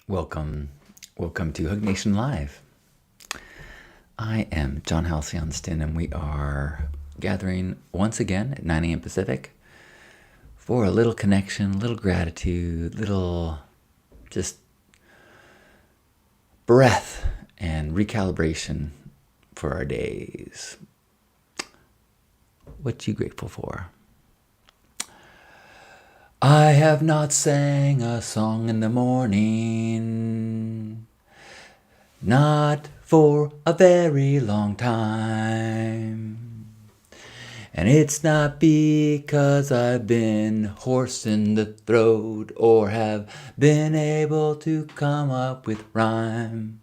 Welcome, welcome to Hug Nation Live. I am John Halcyon-Stin, and we are gathering once again at 9 a.m. Pacific for a little connection, a little gratitude, little just breath and recalibration for our days. What you grateful for? I have not sang a song in the morning, not for a very long time. And it's not because I've been hoarse in the throat or have been able to come up with rhyme.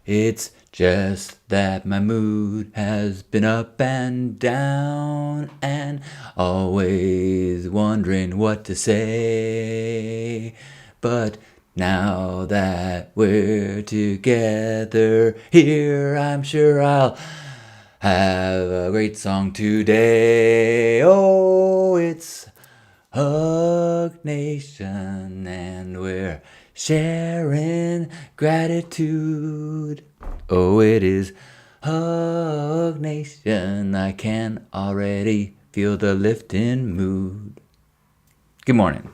It's just that my mood has been up and down and always wondering what to say. But now that we're together here, I'm sure I'll have a great song today. Oh, it's Hug Nation, and we're sharing gratitude. Oh, it is Hug Nation. I can already feel the lifting mood. Good morning.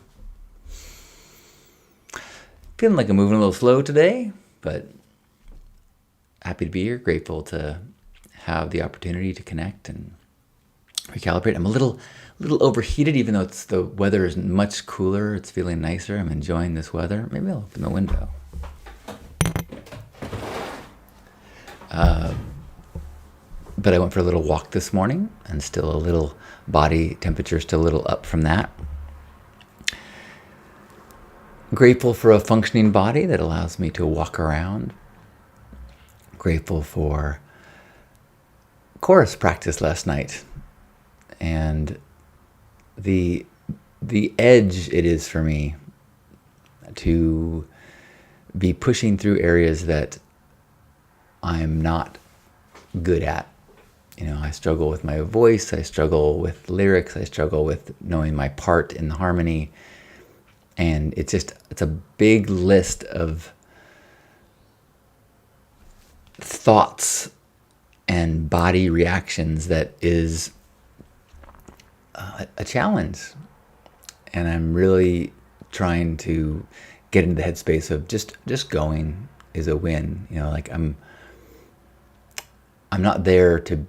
Feeling like I'm moving a little slow today, but happy to be here. Grateful to have the opportunity to connect and recalibrate. I'm a little overheated, even though the weather is much cooler. It's feeling nicer. I'm enjoying this weather. Maybe I'll open the window. But I went for a little walk this morning, and still a little body temperature, still a little up from that. Grateful for a functioning body that allows me to walk around. Grateful for chorus practice last night and the edge it is for me to be pushing through areas that I'm not good at. You know, I struggle with my voice, I struggle with lyrics, I struggle with knowing my part in the harmony. And it's a big list of thoughts and body reactions that is a challenge. And I'm really trying to get into the headspace of just going is a win. You know, like I'm not there to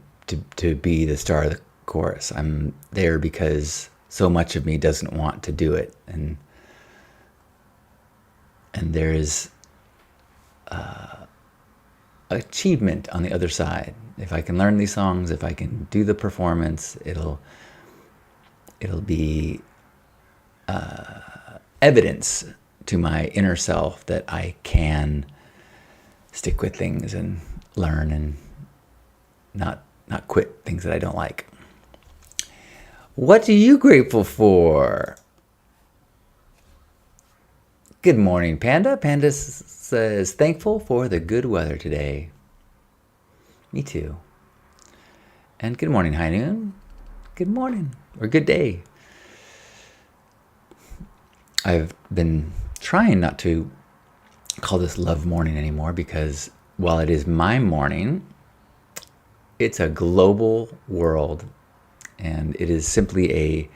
be the star of the chorus. I'm there because so much of me doesn't want to do it, and there is achievement on the other side. If I can learn these songs, if I can do the performance, it'll be evidence to my inner self that I can stick with things and learn and not quit things that I don't like. What are you grateful for? Good morning, Panda. Panda says, thankful for the good weather today. Me too. And good morning, High Noon. Good morning, or good day. I've been trying not to call this Love Morning anymore because while it is my morning, it's a global world, and it is simply a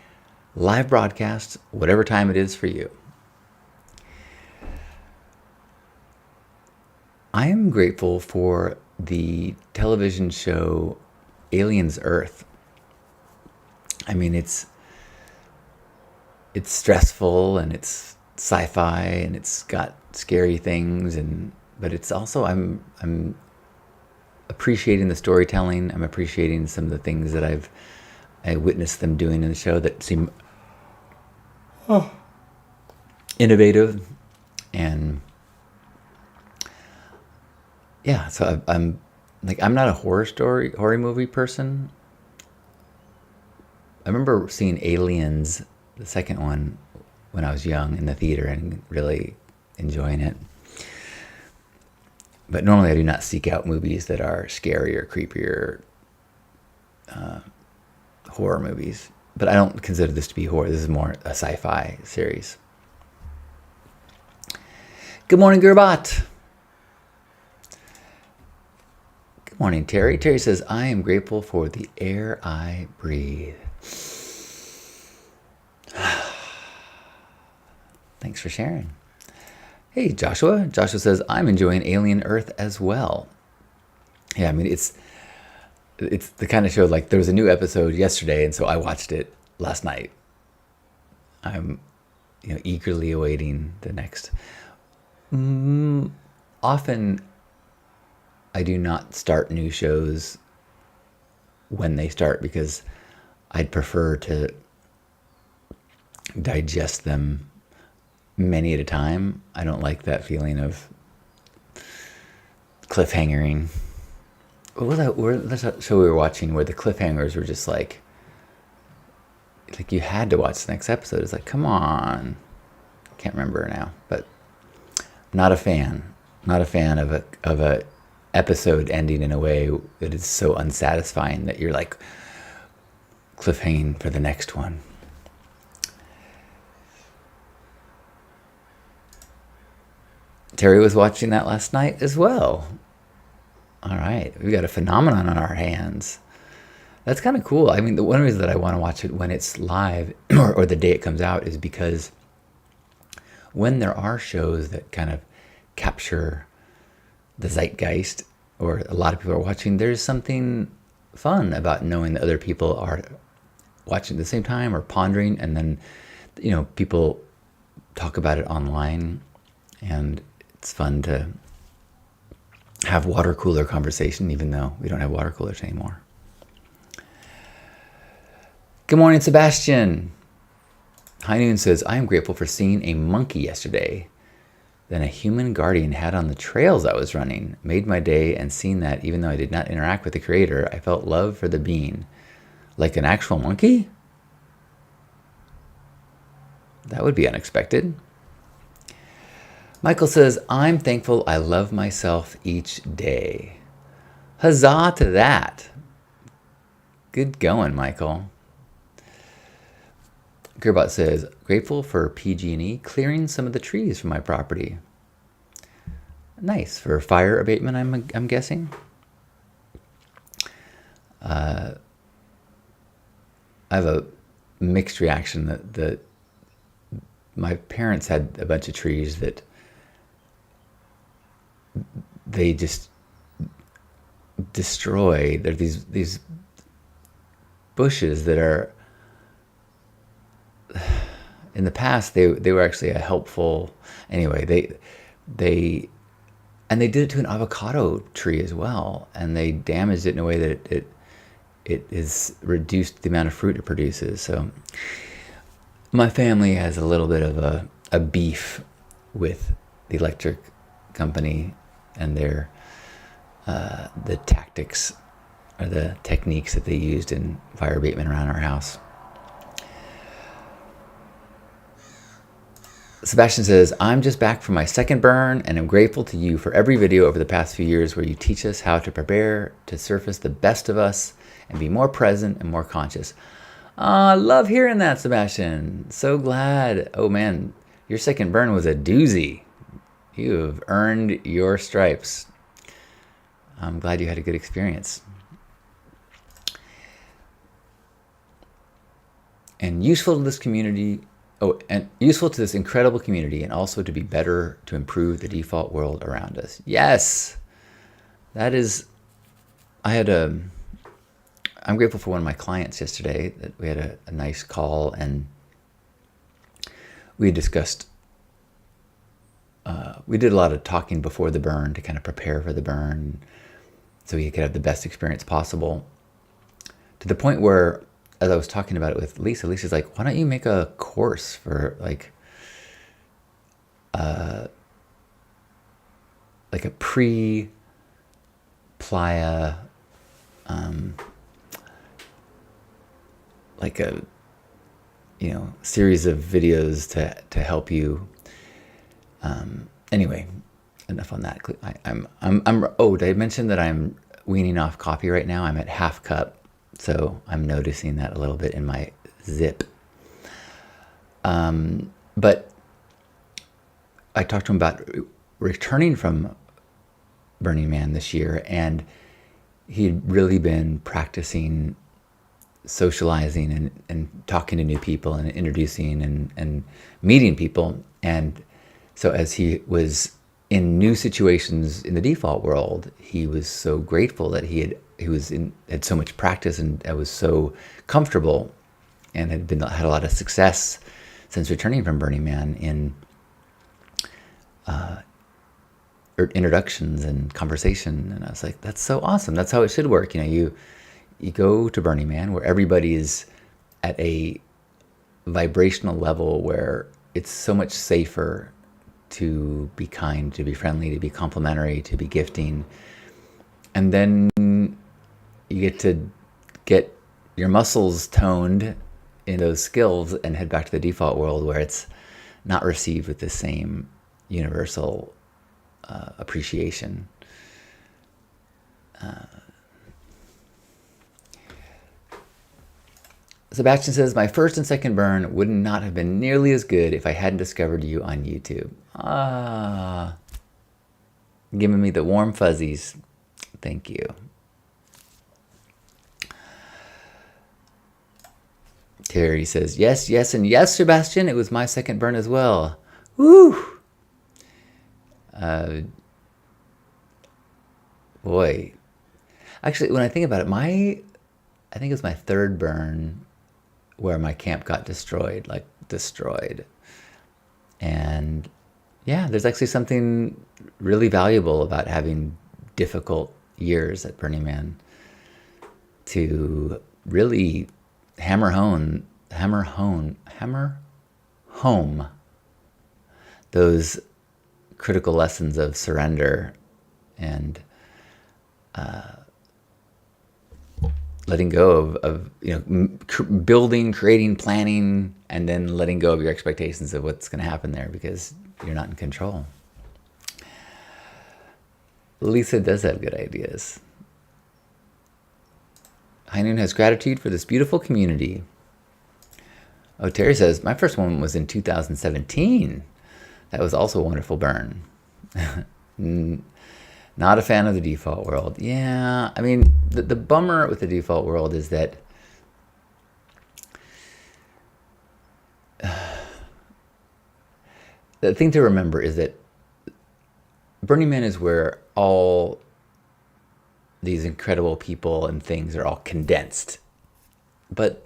live broadcast, whatever time it is for you. I am grateful for the television show Aliens Earth. I mean, it's stressful and it's sci-fi and it's got scary things, but it's also I'm appreciating the storytelling. I'm appreciating some of the things that I witnessed them doing in the show that seem innovative. And yeah, so I'm not a horror movie person. I remember seeing Aliens, the second one, when I was young in the theater and really enjoying it. But normally I do not seek out movies that are scary or creepy or horror movies. But I don't consider this to be horror. This is more a sci-fi series. Good morning, Gurbat. Good morning, Terry. Terry says, I am grateful for the air I breathe. Thanks for sharing. Hey, Joshua. Joshua says, I'm enjoying Alien Earth as well. Yeah, I mean, it's the kind of show, like, there was a new episode yesterday, and so I watched it last night. I'm, eagerly awaiting the next. Often, I do not start new shows when they start because I'd prefer to digest them many at a time. I don't like that feeling of cliffhangering. What was that show we were watching where the cliffhangers were just like you had to watch the next episode? It's like, come on. I can't remember now, but not a fan. Not a fan of a episode ending in a way that is so unsatisfying that you're like cliffhanging for the next one. Terry was watching that last night as well. All right, we got a phenomenon on our hands. That's kind of cool. I mean, the one reason that I want to watch it when it's live or the day it comes out is because when there are shows that kind of capture the zeitgeist, or a lot of people are watching, there's something fun about knowing that other people are watching at the same time or pondering, and then, people talk about it online, and it's fun to have water cooler conversation, even though we don't have water coolers anymore. Good morning, Sebastian. High Noon says, I am grateful for seeing a monkey yesterday. Then a human guardian had on the trails I was running. Made my day, and seeing that, even though I did not interact with the creator, I felt love for the being. Like an actual monkey? That would be unexpected. Michael says, I'm thankful I love myself each day. Huzzah to that. Good going, Michael. Gerbot says, grateful for PG&E clearing some of the trees from my property. Nice. For fire abatement, I'm guessing. I have a mixed reaction that my parents had a bunch of trees that they just destroy. There are these bushes that are, in the past they were actually a helpful, anyway, they did it to an avocado tree as well, and they damaged it in a way that it has reduced the amount of fruit it produces. So my family has a little bit of a beef with the electric company and their the tactics or the techniques that they used in fire abatement around our house. Sebastian says, I'm just back from my second burn, and I'm grateful to you for every video over the past few years where you teach us how to prepare to surface the best of us and be more present and more conscious. I love hearing that, Sebastian. So glad. Oh man, your second burn was a doozy. You have earned your stripes. I'm glad you had a good experience. And useful to this community. Oh, and useful to this incredible community, and also to be better to improve the default world around us. Yes, that is. I'm grateful for one of my clients yesterday that we had a nice call, and we discussed. We did a lot of talking before the burn to kind of prepare for the burn, so he could have the best experience possible. To the point where, as I was talking about it with Lisa, Lisa's like, why don't you make a course for like a pre-playa, like a, series of videos to help you. Anyway, enough on that. Oh, did I mention that I'm weaning off coffee right now? I'm at half cup. So I'm noticing that a little bit in my zip. But I talked to him about returning from Burning Man this year, and he'd really been practicing socializing and talking to new people and introducing and meeting people. And so as he was in new situations in the default world, he was so grateful that had so much practice and was so comfortable and had a lot of success since returning from Burning Man in introductions and conversation. And I was like, that's so awesome. That's how it should work. You go to Burning Man where everybody is at a vibrational level where it's so much safer to be kind, to be friendly, to be complimentary, to be gifting. And then you get to get your muscles toned in those skills and head back to the default world where it's not received with the same universal appreciation. Sebastian says, my first and second burn would not have been nearly as good if I hadn't discovered you on YouTube. Giving me the warm fuzzies. Thank you. Terry says, yes, yes, and yes, Sebastian. It was my second burn as well. Woo! Boy. Actually, when I think about it, I think it was my third burn where my camp got destroyed. And yeah, there's actually something really valuable about having difficult years at Burning Man to really hammer home those critical lessons of surrender and letting go of building, creating, planning, and then letting go of your expectations of what's going to happen there because you're not in control. Lisa does have good ideas. High Noon has gratitude for this beautiful community. Oh, Terry says, my first one was in 2017. That was also a wonderful burn. Not a fan of the default world. Yeah, I mean, the bummer with the default world is that the thing to remember is that Burning Man is where all these incredible people and things are all condensed. But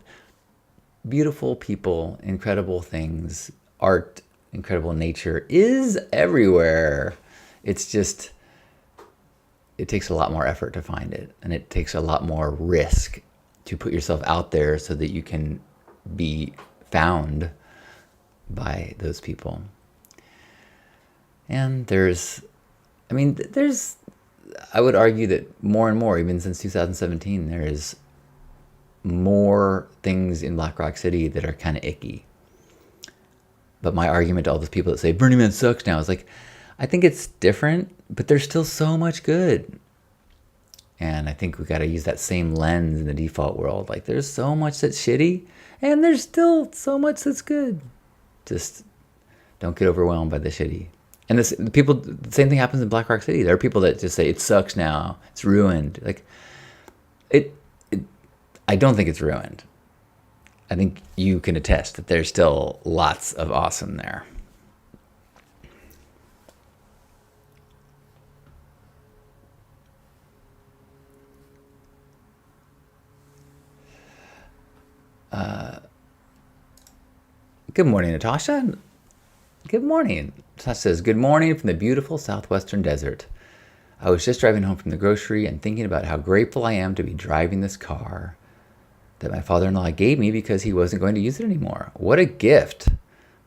beautiful people, incredible things, art, incredible nature is everywhere. It's just, it takes a lot more effort to find it, and it takes a lot more risk to put yourself out there so that you can be found by those people. And I would argue that more and more, even since 2017, there is more things in Black Rock City that are kind of icky. But my argument to all those people that say Burning Man sucks now is like, I think it's different, but there's still so much good. And I think we got to use that same lens in the default world. Like, there's so much that's shitty, and there's still so much that's good. Just don't get overwhelmed by the shitty. And the same thing happens in Black Rock City. There are people that just say it sucks now, it's ruined. Like, I don't think it's ruined. I think you can attest that there's still lots of awesome there. Good morning, Natasha. Good morning. Natasha says, good morning from the beautiful southwestern desert. I was just driving home from the grocery and thinking about how grateful I am to be driving this car that my father-in-law gave me because he wasn't going to use it anymore. What a gift.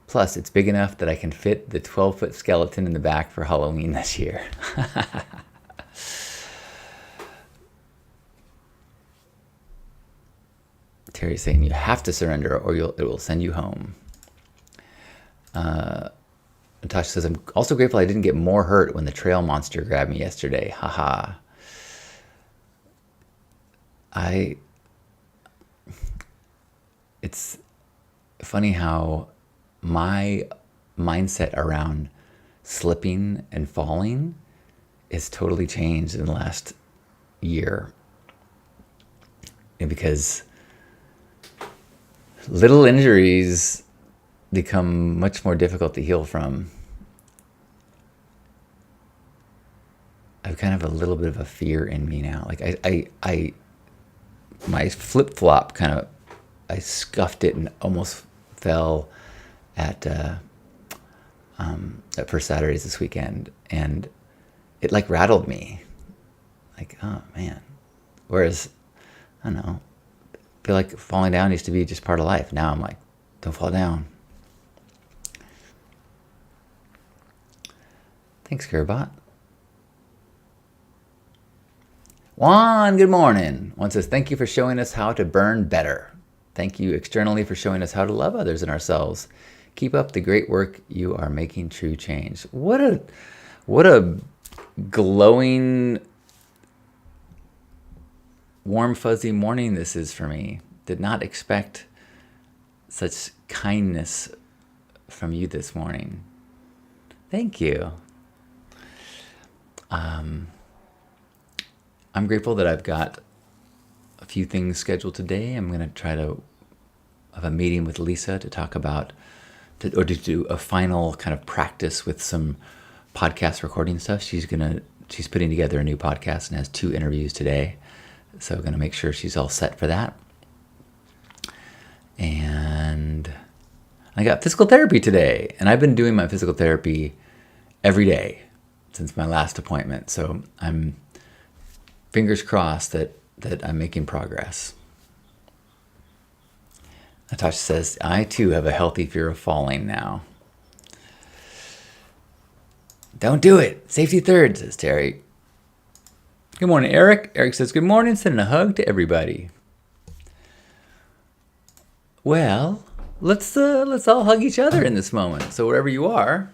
Plus, it's big enough that I can fit the 12-foot skeleton in the back for Halloween this year. Terry's saying you have to surrender or it will send you home. Natasha says, I'm also grateful I didn't get more hurt when the trail monster grabbed me yesterday. Haha. It's funny how my mindset around slipping and falling is totally changed in the last year. And because little injuries become much more difficult to heal from. I have kind of a little bit of a fear in me now. Like I my flip flop I scuffed it and almost fell at First Saturdays this weekend, and it like rattled me. Like, oh man. Whereas, I don't know, I feel like falling down used to be just part of life. Now I'm like, don't fall down. Thanks, Kiribot. Juan, good morning. Juan says, thank you for showing us how to burn better. Thank you externally for showing us how to love others and ourselves. Keep up the great work. You are making true change. What a glowing, warm, fuzzy morning this is for me. Did not expect such kindness from you this morning. Thank you. I'm grateful that I've got a few things scheduled today. I'm going to try to have a meeting with Lisa to talk about, to do a final kind of practice with some podcast recording stuff. She's putting together a new podcast and has 2 interviews today. So I'm going to make sure she's all set for that. And I got physical therapy today, and I've been doing my physical therapy every day since my last appointment. So I'm fingers crossed that I'm making progress. Natasha says, I too have a healthy fear of falling now. Don't do it. Safety third, says Terry. Good morning, Eric. Eric says, good morning, sending a hug to everybody. Well, let's all hug each other in this moment. So wherever you are,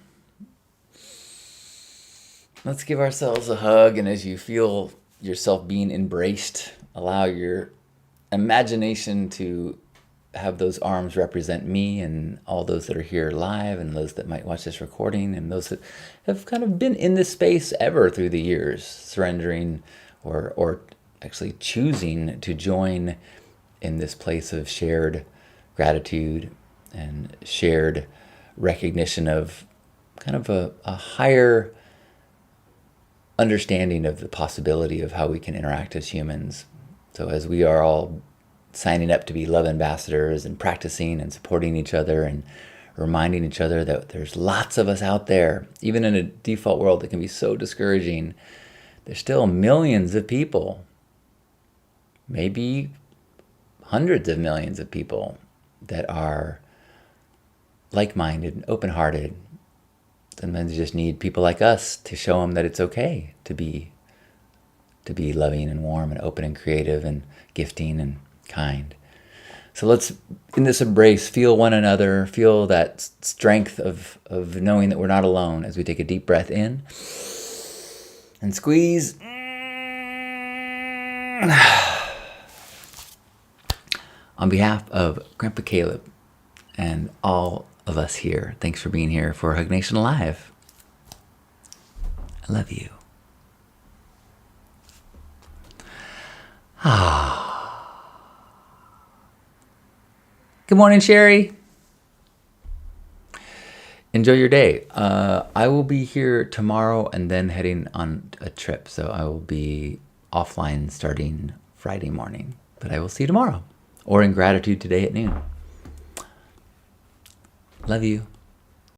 let's give ourselves a hug. And as you feel yourself being embraced, allow your imagination to have those arms represent me and all those that are here live and those that might watch this recording and those that have kind of been in this space ever through the years, surrendering or actually choosing to join in this place of shared gratitude and shared recognition of kind of a higher understanding of the possibility of how we can interact as humans. So as we are all signing up to be love ambassadors and practicing and supporting each other and reminding each other that there's lots of us out there, even in a default world that can be so discouraging, there's still millions of people, maybe hundreds of millions of people that are like-minded and open-hearted. Sometimes you just need people like us to show them that it's okay to be loving and warm and open and creative and gifting and kind. So let's, in this embrace, feel one another, feel that strength of knowing that we're not alone as we take a deep breath in and squeeze. On behalf of Grandpa Caleb and all of us here, thanks for being here for Hug Nation Live. I love you. Good morning, Sherry. Enjoy your day. I will be here tomorrow and then heading on a trip. So I will be offline starting Friday morning. But I will see you tomorrow or in gratitude today at noon. Love you.